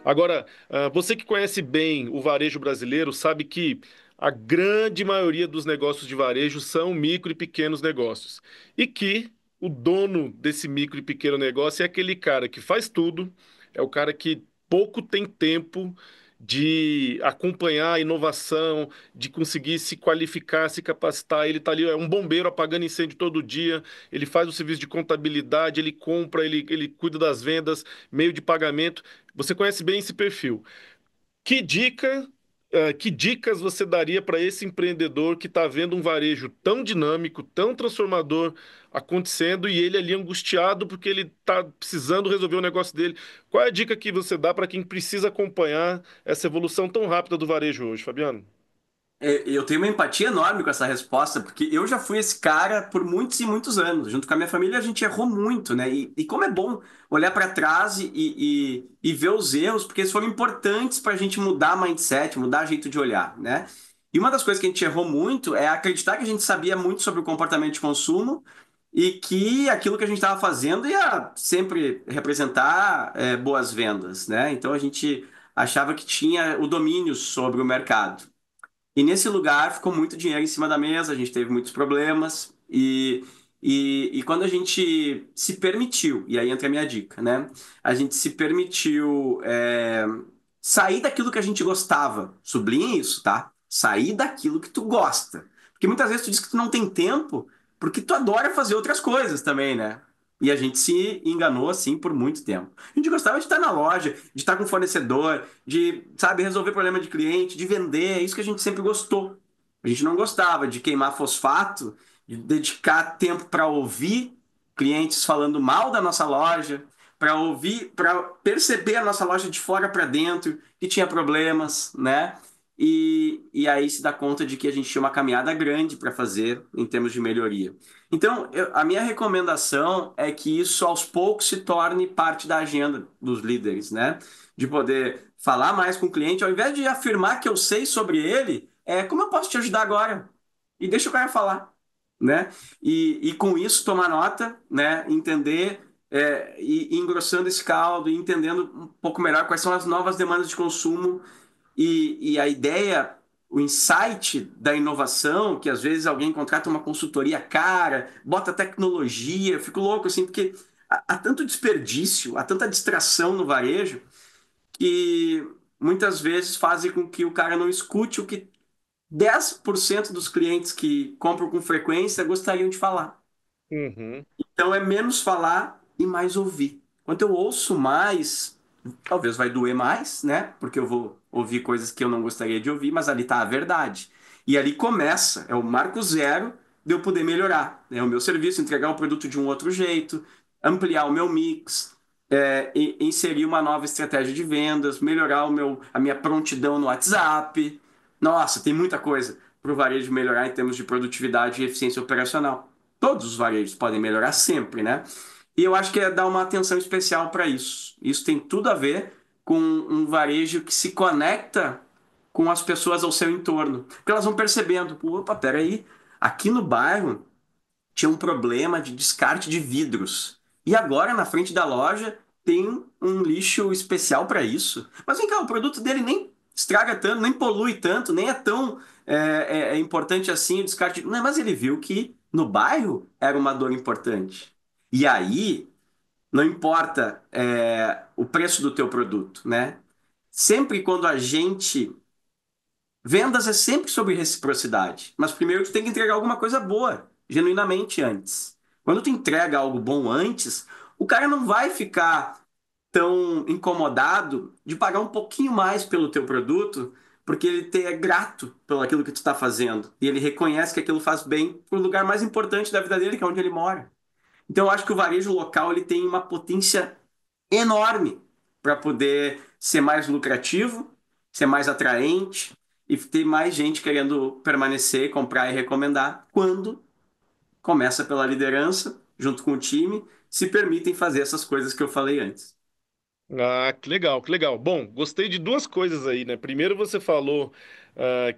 Agora, você que conhece bem o varejo brasileiro, sabe que a grande maioria dos negócios de varejo são micro e pequenos negócios. E que o dono desse micro e pequeno negócio é aquele cara que faz tudo, é o cara que pouco tem tempo de acompanhar a inovação, de conseguir se qualificar, se capacitar. Ele está ali, é um bombeiro apagando incêndio todo dia, ele faz o serviço de contabilidade, ele compra, ele cuida das vendas, meio de pagamento. Você conhece bem esse perfil. Que dica, que dicas você daria para esse empreendedor que está vendo um varejo tão dinâmico, tão transformador acontecendo e ele ali angustiado porque ele está precisando resolver o negócio dele? Qual é a dica que você dá para quem precisa acompanhar essa evolução tão rápida do varejo hoje, Fabiano? Eu tenho uma empatia enorme com essa resposta, porque eu já fui esse cara por muitos e muitos anos. Junto com a minha família, a gente errou muito, né? E como é bom olhar para trás e ver os erros, porque eles foram importantes para a gente mudar mindset, mudar jeito de olhar, né? E uma das coisas que a gente errou muito é acreditar que a gente sabia muito sobre o comportamento de consumo e que aquilo que a gente estava fazendo ia sempre representar boas vendas, né? Então a gente achava que tinha o domínio sobre o mercado. E nesse lugar ficou muito dinheiro em cima da mesa, a gente teve muitos problemas. E quando a gente se permitiu, e aí entra a minha dica, né? A gente se permitiu sair daquilo que a gente gostava. Sublinha isso, tá? Sair daquilo que tu gosta. Porque muitas vezes tu diz que tu não tem tempo porque tu adora fazer outras coisas também, né? E a gente se enganou assim por muito tempo. A gente gostava de estar na loja, de estar com o fornecedor, de, sabe, resolver problema de cliente, de vender. É isso que a gente sempre gostou. A gente não gostava de queimar fosfato, de dedicar tempo para ouvir clientes falando mal da nossa loja, para ouvir, para perceber a nossa loja de fora para dentro, que tinha problemas, né? E aí se dá conta de que a gente tinha uma caminhada grande para fazer em termos de melhoria. Então, a minha recomendação é que isso aos poucos se torne parte da agenda dos líderes, né? De poder falar mais com o cliente, ao invés de afirmar que eu sei sobre ele, como eu posso te ajudar agora? E deixa o cara falar, né? E com isso tomar nota, né? Entender e engrossando esse caldo, e entendendo um pouco melhor quais são as novas demandas de consumo e a ideia, o insight da inovação, que às vezes alguém contrata uma consultoria cara, bota tecnologia, eu fico louco assim, porque há tanto desperdício, há tanta distração no varejo, que muitas vezes fazem com que o cara não escute o que 10% dos clientes que compram com frequência gostariam de falar. Uhum. Então é menos falar e mais ouvir. Quanto eu ouço mais, talvez vai doer mais, né? Porque eu vou ouvir coisas que eu não gostaria de ouvir, mas ali está a verdade. E ali começa, é o marco zero de eu poder melhorar, né? O meu serviço, entregar o produto de um outro jeito, ampliar o meu mix, inserir uma nova estratégia de vendas, melhorar a minha prontidão no WhatsApp. Nossa, tem muita coisa para o varejo melhorar em termos de produtividade e eficiência operacional. Todos os varejos podem melhorar sempre, né? E eu acho que é dar uma atenção especial para isso. Isso tem tudo a ver com um varejo que se conecta com as pessoas ao seu entorno. Porque elas vão percebendo, opa, peraí, aqui no bairro tinha um problema de descarte de vidros. E agora, na frente da loja, tem um lixo especial para isso. Mas vem cá, o produto dele nem estraga tanto, nem polui tanto, nem é tão importante assim o descarte. Não, mas ele viu que no bairro era uma dor importante. E aí, não importa o preço do teu produto, né? Sempre quando a gente vendas é sempre sobre reciprocidade, mas primeiro tu tem que entregar alguma coisa boa, genuinamente antes. Quando tu entrega algo bom antes, o cara não vai ficar tão incomodado de pagar um pouquinho mais pelo teu produto, porque ele te é grato pelo aquilo que tu está fazendo e ele reconhece que aquilo faz bem para o lugar mais importante da vida dele, que é onde ele mora. Então eu acho que o varejo local ele tem uma potência enorme para poder ser mais lucrativo, ser mais atraente e ter mais gente querendo permanecer, comprar e recomendar quando começa pela liderança, junto com o time, se permitem fazer essas coisas que eu falei antes. Ah, que legal, que legal. Bom, gostei de duas coisas aí, né? Primeiro, você falou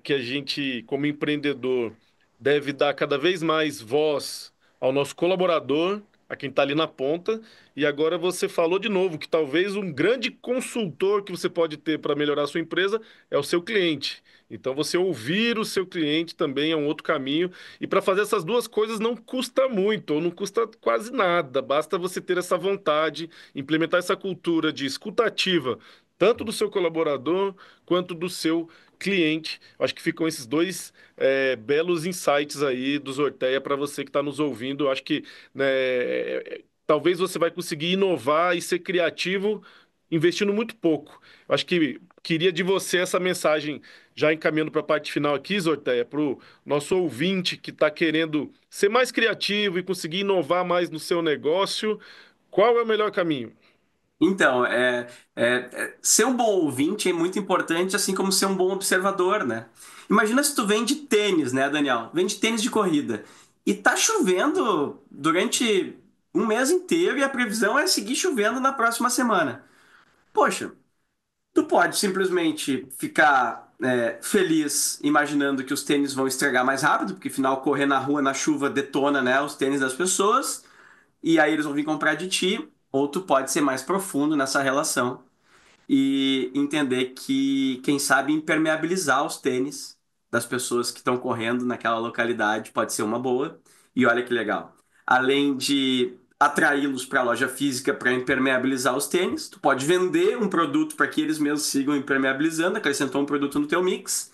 que a gente, como empreendedor, deve dar cada vez mais voz ao nosso colaborador, a quem está ali na ponta. E agora você falou de novo que talvez um grande consultor que você pode ter para melhorar a sua empresa é o seu cliente. Então, você ouvir o seu cliente também é um outro caminho. E para fazer essas duas coisas não custa muito, ou não custa quase nada. Basta você ter essa vontade, implementar essa cultura de escutativa, tanto do seu colaborador quanto do seu cliente. Acho que ficam esses dois belos insights aí do Zorteia para você que está nos ouvindo. Acho que né, talvez você vai conseguir inovar e ser criativo investindo muito pouco. Acho que queria de você essa mensagem, já encaminhando para a parte final aqui, Zorteia, para o nosso ouvinte que está querendo ser mais criativo e conseguir inovar mais no seu negócio. Qual é o melhor caminho? Então, ser um bom ouvinte é muito importante, assim como ser um bom observador, né? Imagina se tu vende tênis, né, Daniel? Vende tênis de corrida. E tá chovendo durante um mês inteiro e a previsão é seguir chovendo na próxima semana. Poxa, tu pode simplesmente ficar feliz imaginando que os tênis vão estragar mais rápido, porque afinal correr na rua na chuva detona, né, os tênis das pessoas, e aí eles vão vir comprar de ti, ou tu pode ser mais profundo nessa relação e entender que, quem sabe, impermeabilizar os tênis das pessoas que estão correndo naquela localidade pode ser uma boa. E olha que legal. Além de atraí-los para a loja física para impermeabilizar os tênis, tu pode vender um produto para que eles mesmos sigam impermeabilizando, acrescentou um produto no teu mix,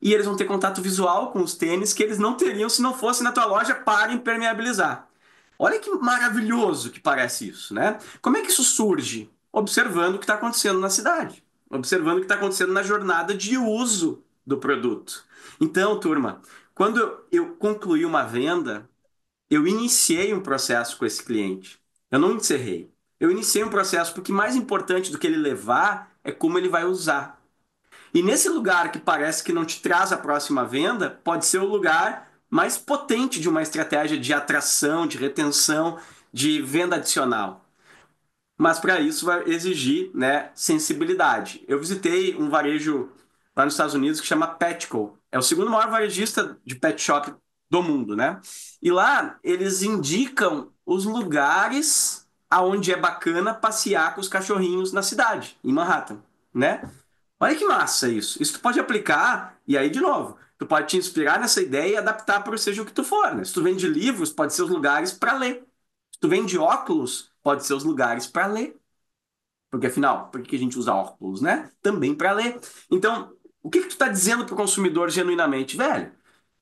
e eles vão ter contato visual com os tênis que eles não teriam se não fosse na tua loja para impermeabilizar. Olha que maravilhoso que parece isso, né? Como é que isso surge? Observando o que está acontecendo na cidade, observando o que está acontecendo na jornada de uso do produto. Então, turma, quando eu concluí uma venda, eu iniciei um processo com esse cliente. Eu não encerrei. Eu iniciei um processo porque mais importante do que ele levar é como ele vai usar. E nesse lugar que parece que não te traz a próxima venda, pode ser o lugar mais potente de uma estratégia de atração, de retenção, de venda adicional. Mas para isso vai exigir, né, sensibilidade. Eu visitei um varejo lá nos Estados Unidos que chama Petco. É o segundo maior varejista de pet shop do mundo, né? E lá eles indicam os lugares aonde é bacana passear com os cachorrinhos na cidade, em Manhattan, né? Olha que massa isso. Isso tu pode aplicar, e aí, de novo, tu pode te inspirar nessa ideia e adaptar para seja o que tu for, né? Se tu vende livros, pode ser os lugares para ler. Se tu vende óculos, pode ser os lugares para ler. Porque afinal, por que a gente usa óculos, né? Também para ler. Então, o que que tu está dizendo para o consumidor genuinamente? Velho,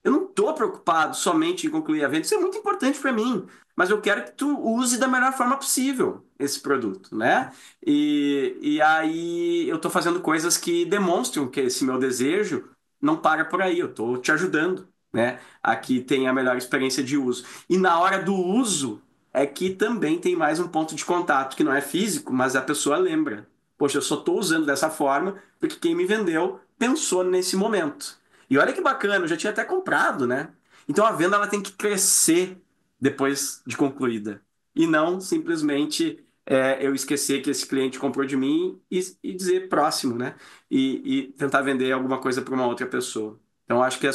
eu não estou preocupado somente em concluir a venda, isso é muito importante para mim, mas eu quero que tu use da melhor forma possível esse produto, né? E aí eu estou fazendo coisas que demonstram que esse meu desejo não para por aí, eu estou te ajudando, né? A que tenha a melhor experiência de uso. E na hora do uso é que também tem mais um ponto de contato, que não é físico, mas a pessoa lembra. Poxa, eu só estou usando dessa forma porque quem me vendeu pensou nesse momento. E olha que bacana, eu já tinha até comprado, né? Então a venda ela tem que crescer depois de concluída e não simplesmente eu esquecer que esse cliente comprou de mim e dizer próximo, né? E tentar vender alguma coisa para uma outra pessoa. Então, acho que é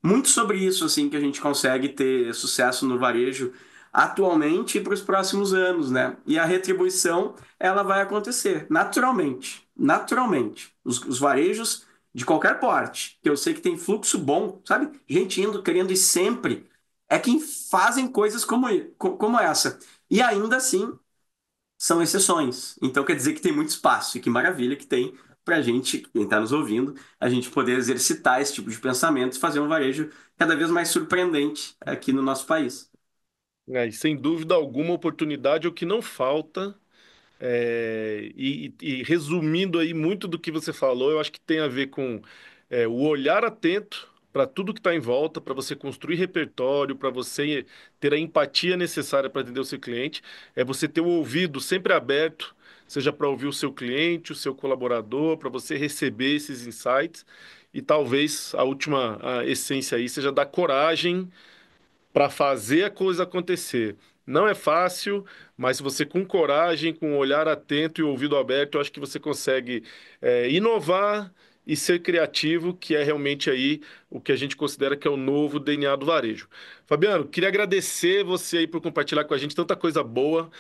muito sobre isso assim que a gente consegue ter sucesso no varejo atualmente e para os próximos anos, né? E a retribuição, ela vai acontecer naturalmente, naturalmente. Os varejos de qualquer porte, que eu sei que tem fluxo bom, sabe? Gente indo, querendo ir sempre, é quem fazem coisas como essa. E ainda assim, são exceções. Então quer dizer que tem muito espaço, e que maravilha que tem para a gente, quem está nos ouvindo, a gente poder exercitar esse tipo de pensamento e fazer um varejo cada vez mais surpreendente aqui no nosso país. E sem dúvida alguma, oportunidade é o que não falta. E resumindo aí muito do que você falou, eu acho que tem a ver com o olhar atento para tudo que está em volta, para você construir repertório, para você ter a empatia necessária para atender o seu cliente, é você ter o ouvido sempre aberto, seja para ouvir o seu cliente, o seu colaborador, para você receber esses insights. E talvez a última essência aí seja dar coragem para fazer a coisa acontecer. Não é fácil, mas se você com coragem, com um olhar atento e ouvido aberto, eu acho que você consegue inovar e ser criativo, que é realmente aí o que a gente considera que é o novo DNA do varejo. Fabiano, queria agradecer você aí por compartilhar com a gente tanta coisa boa.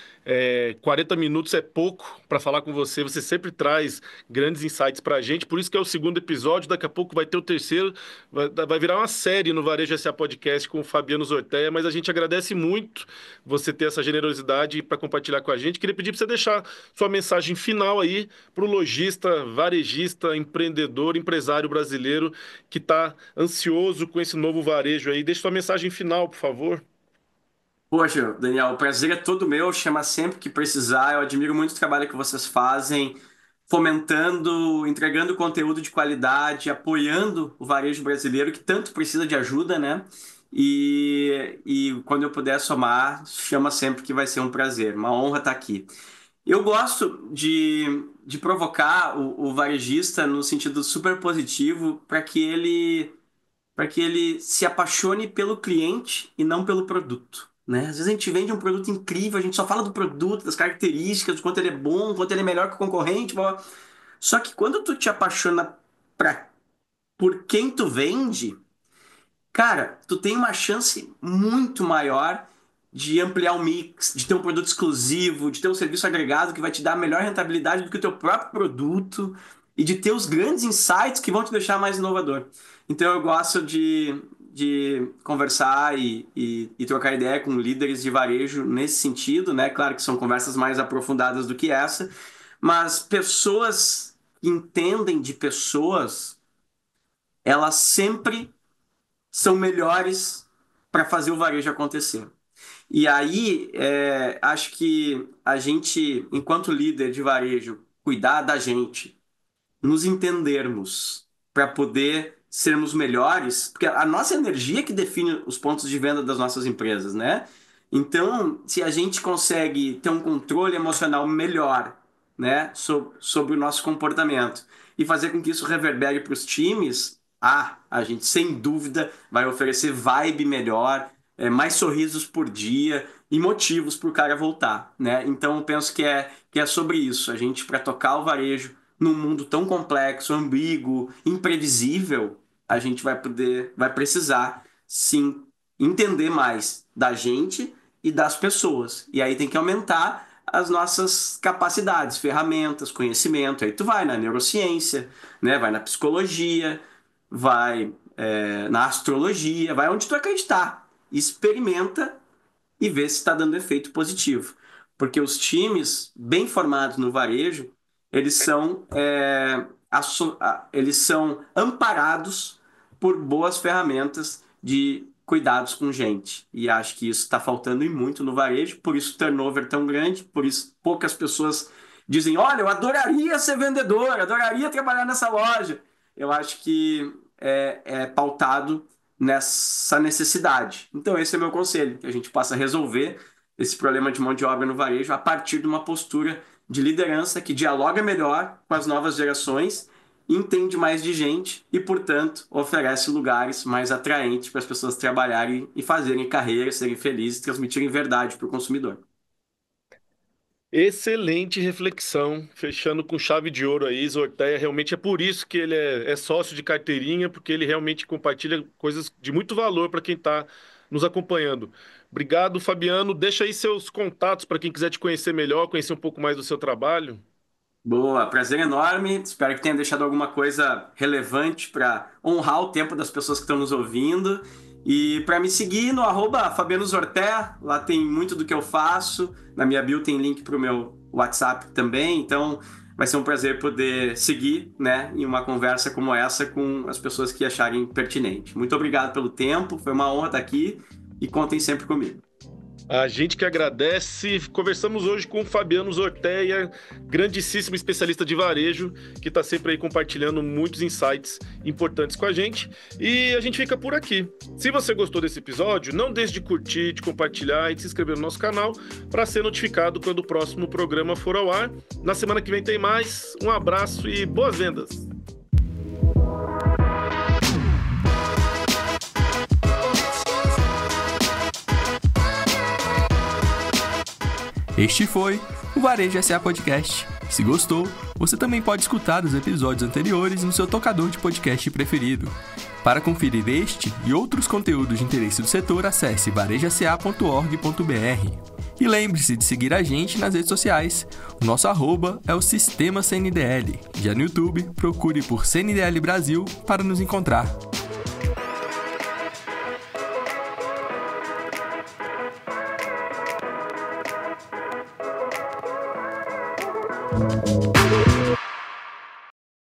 40 minutos é pouco para falar com você. Você sempre traz grandes insights para a gente. Por isso que é o segundo episódio. Daqui a pouco vai ter o terceiro. Vai virar uma série no Varejo SA Podcast com o Fabiano Zorteia. Mas a gente agradece muito você ter essa generosidade para compartilhar com a gente. Queria pedir para você deixar sua mensagem final aí para o lojista, varejista, empreendedor, empresário brasileiro que está ansioso com esse novo varejo aí. Deixe sua mensagem final, por favor. Poxa, Daniel, o prazer é todo meu. Chama sempre que precisar. Eu admiro muito o trabalho que vocês fazem, fomentando, entregando conteúdo de qualidade, apoiando o varejo brasileiro que tanto precisa de ajuda, né? E quando eu puder somar, chama sempre que vai ser um prazer, uma honra estar aqui. Eu gosto de provocar o varejista no sentido super positivo para que ele se apaixone pelo cliente e não pelo produto, né? Às vezes a gente vende um produto incrível, a gente só fala do produto, das características, do quanto ele é bom, do quanto ele é melhor que o concorrente, blá, blá. Só que quando tu te apaixona pra, por quem tu vende, cara, tu tem uma chance muito maior de ampliar o mix, de ter um produto exclusivo, de ter um serviço agregado que vai te dar melhor rentabilidade do que o teu próprio produto e de ter os grandes insights que vão te deixar mais inovador. Então eu gosto de conversar e trocar ideia com líderes de varejo nesse sentido, né? Claro que são conversas mais aprofundadas do que essa, mas pessoas que entendem de pessoas, elas sempre são melhores para fazer o varejo acontecer. E aí, acho que a gente, enquanto líder de varejo, cuidar da gente, nos entendermos para poder sermos melhores, porque a nossa energia é que define os pontos de venda das nossas empresas, né? Então, se a gente consegue ter um controle emocional melhor, né, sobre o nosso comportamento e fazer com que isso reverbere para os times, a gente sem dúvida vai oferecer vibe melhor, mais sorrisos por dia e motivos para o cara voltar, né? Então, eu penso que é sobre isso. A gente, para tocar o varejo num mundo tão complexo, ambíguo, imprevisível, a gente vai precisar sim entender mais da gente e das pessoas. E aí tem que aumentar as nossas capacidades, ferramentas, conhecimento. Aí tu vai na neurociência, né? Vai na psicologia, vai na astrologia, vai onde tu acreditar. Experimenta e vê se está dando efeito positivo. Porque os times bem formados no varejo, eles são, eles são amparados por boas ferramentas de cuidados com gente. E acho que isso está faltando e muito no varejo, por isso o turnover tão grande, por isso poucas pessoas dizem, olha, eu adoraria ser vendedor, adoraria trabalhar nessa loja. Eu acho que é pautado nessa necessidade. Então, esse é meu conselho, que a gente possa resolver esse problema de mão de obra no varejo a partir de uma postura de liderança que dialoga melhor com as novas gerações, entende mais de gente e, portanto, oferece lugares mais atraentes para as pessoas trabalharem e fazerem carreira, serem felizes, transmitirem verdade para o consumidor. Excelente reflexão, fechando com chave de ouro aí, Zorteia. Realmente é por isso que ele é sócio de carteirinha, porque ele realmente compartilha coisas de muito valor para quem está nos acompanhando. Obrigado, Fabiano. Deixa aí seus contatos para quem quiser te conhecer melhor, conhecer um pouco mais do seu trabalho. Boa, prazer enorme. Espero que tenha deixado alguma coisa relevante para honrar o tempo das pessoas que estão nos ouvindo. E para me seguir no Fabiano Zorté, lá tem muito do que eu faço. Na minha bio tem link para o meu WhatsApp também. Então vai ser um prazer poder seguir, né, em uma conversa como essa com as pessoas que acharem pertinente. Muito obrigado pelo tempo, foi uma honra estar aqui e contem sempre comigo. A gente que agradece. Conversamos hoje com o Fabiano Zorteia, grandíssimo especialista de varejo, que está sempre aí compartilhando muitos insights importantes com a gente. E a gente fica por aqui. Se você gostou desse episódio, não deixe de curtir, de compartilhar e de se inscrever no nosso canal para ser notificado quando o próximo programa for ao ar. Na semana que vem tem mais. Um abraço e boas vendas! Este foi o Varejo SA Podcast. Se gostou, você também pode escutar os episódios anteriores no seu tocador de podcast preferido. Para conferir este e outros conteúdos de interesse do setor, acesse varejosa.org.br. E lembre-se de seguir a gente nas redes sociais. O nosso @ é o Sistema CNDL. Já no YouTube, procure por CNDL Brasil para nos encontrar.